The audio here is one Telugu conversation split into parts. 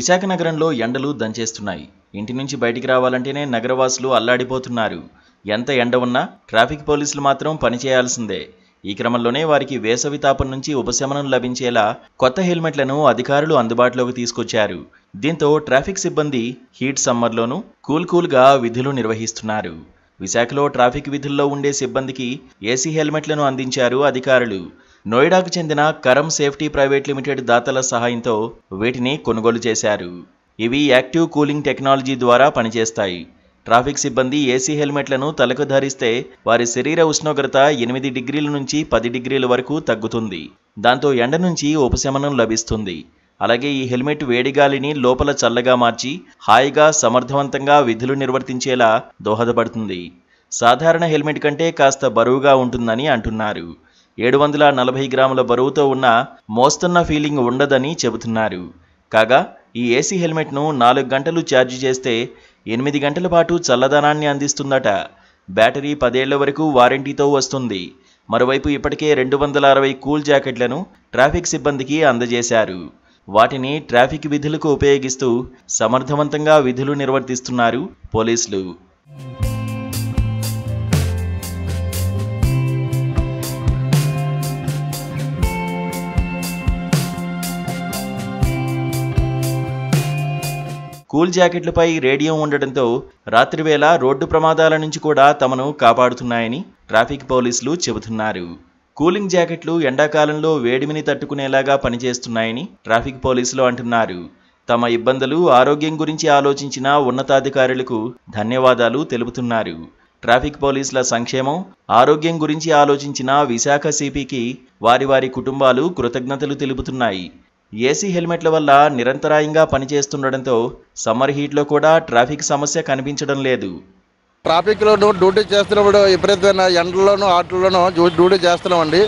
విశాఖ నగరంలో ఎండలు దంచేస్తున్నాయి. ఇంటి నుంచి బయటికి రావాలంటేనే నగరవాసులు అల్లాడిపోతున్నారు. ఎంత ఎండ ఉన్నా ట్రాఫిక్ పోలీసులు మాత్రం పనిచేయాల్సిందే. ఈ క్రమంలోనే వారికి వేసవి తాపం నుంచి ఉపశమనం లభించేలా కొత్త హెల్మెట్లను అధికారులు అందుబాటులోకి తీసుకొచ్చారు. దీంతో ట్రాఫిక్ సిబ్బంది హీట్ సమ్మర్లోనూ కూల్గా విధులు నిర్వహిస్తున్నారు. విశాఖలో ట్రాఫిక్ విధుల్లో ఉండే సిబ్బందికి ఏసీ హెల్మెట్లను అందించారు అధికారులు. నోయిడాకు చెందిన కరం సేఫ్టీ ప్రైవేట్ లిమిటెడ్ దాతల సహాయంతో వీటిని కొనుగోలు చేశారు. ఇవి యాక్టివ్ కూలింగ్ టెక్నాలజీ ద్వారా పనిచేస్తాయి. ట్రాఫిక్ సిబ్బంది ఏసీ హెల్మెట్లను తలకు ధరిస్తే వారి శరీర ఉష్ణోగ్రత 8 డిగ్రీల నుంచి 10 డిగ్రీల వరకు తగ్గుతుంది. దాంతో ఎండ నుంచి ఉపశమనం లభిస్తుంది. అలాగే ఈ హెల్మెట్ వేడిగాలిని లోపల చల్లగా మార్చి హాయిగా సమర్థవంతంగా విధులు నిర్వర్తించేలా దోహదపడుతుంది. సాధారణ హెల్మెట్ కంటే కాస్త బరువుగా ఉంటుందని అంటున్నారు. 740 గ్రాముల బరువుతో ఉన్న మోస్తున్న ఫీలింగ్ ఉండదని చెబుతున్నారు. కాగా ఈ ఏసీ హెల్మెట్ను 4 గంటలు ఛార్జ్ చేస్తే 8 గంటల పాటు చల్లదనాన్ని అందిస్తుందట. బ్యాటరీ 10 ఏళ్ల వరకు వారంటీతో వస్తుంది. మరోవైపు ఇప్పటికే 260 కూల్ జాకెట్లను ట్రాఫిక్ సిబ్బందికి అందజేశారు. వాటిని ట్రాఫిక్ విధులకు ఉపయోగిస్తూ సమర్థవంతంగా విధులు నిర్వర్తిస్తున్నారు పోలీసులు. కూల్ జాకెట్లపై రేడియం ఉండడంతో రాత్రివేళ రోడ్డు ప్రమాదాల నుంచి కూడా తమను కాపాడుతున్నాయని ట్రాఫిక్ పోలీసులు చెబుతున్నారు. కూలింగ్ జాకెట్లు ఎండాకాలంలో వేడిమిని తట్టుకునేలాగా పనిచేస్తున్నాయని ట్రాఫిక్ పోలీసులు అంటున్నారు. తమ ఇబ్బందులు, ఆరోగ్యం గురించి ఆలోచించిన ఉన్నతాధికారులకు ధన్యవాదాలు తెలుపుతున్నారు. ట్రాఫిక్ పోలీసుల సంక్షేమం, ఆరోగ్యం గురించి ఆలోచించిన విశాఖ సిపికి వారి కుటుంబాలు కృతజ్ఞతలు తెలుపుతున్నాయి. ఏసీ హెల్మెట్ల వల్ల నిరంతరాయంగా పనిచేస్తుండటంతో సమ్మర్ హీట్లో కూడా ట్రాఫిక్ సమస్య కనిపించడం లేదు. ట్రాఫిక్లోనూ డ్యూటీ చేస్తున్నప్పుడు విపరీతమైన ఎండల్లోనూ ఆటల్లోనూ డ్యూటీ చేస్తున్నామండి.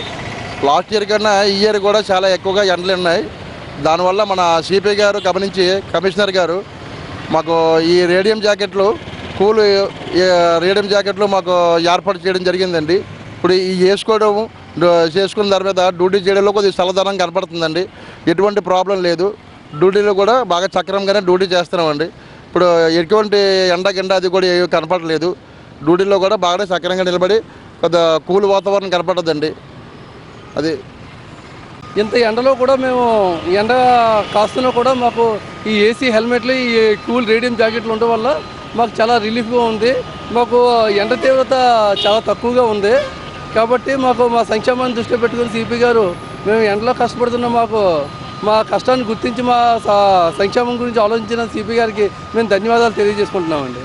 లాస్ట్ ఇయర్ కన్నా ఈ ఇయర్ కూడా చాలా ఎక్కువగా ఎండలు ఉన్నాయి. దానివల్ల మన సిపి గారు గమనించి కమిషనర్ గారు మాకు ఈ రేడియం జాకెట్లు రేడియం జాకెట్లు మాకు ఏర్పాటు చేయడం జరిగిందండి. ఇప్పుడు ఈ చేసుకున్న దాని మీద డ్యూటీ చేయడంలో కొద్దిగా చల్లదనం కనపడుతుందండి. ఎటువంటి ప్రాబ్లం లేదు. డ్యూటీలో కూడా బాగా చక్రంగానే డ్యూటీ చేస్తున్నామండి. ఇప్పుడు ఎటువంటి ఎండ అది కూడా ఏమీ కనపడలేదు. డ్యూటీలో కూడా బాగానే చక్రంగా నిలబడి కొద్దిగా కూల్ వాతావరణం కనపడదండి. అది ఇంత ఎండలో కూడా మేము ఎండ కాస్తున్నా కూడా మాకు ఈ ఏసీ హెల్మెట్లు, ఈ కూల్ రేడియం జాకెట్లు ఉండడం వల్ల మాకు చాలా రిలీఫ్గా ఉంది. మాకు ఎండ తీవ్రత చాలా తక్కువగా ఉంది. కాబట్టి మాకు మా సంక్షేమాన్ని దృష్టిలో పెట్టుకుని సిపి గారు మేము ఎండలో కష్టపడుతున్న మా కష్టాన్ని గుర్తించి మా సంక్షేమం గురించి ఆలోచించిన సిపి గారికి మేము ధన్యవాదాలు తెలియజేసుకుంటున్నామండి.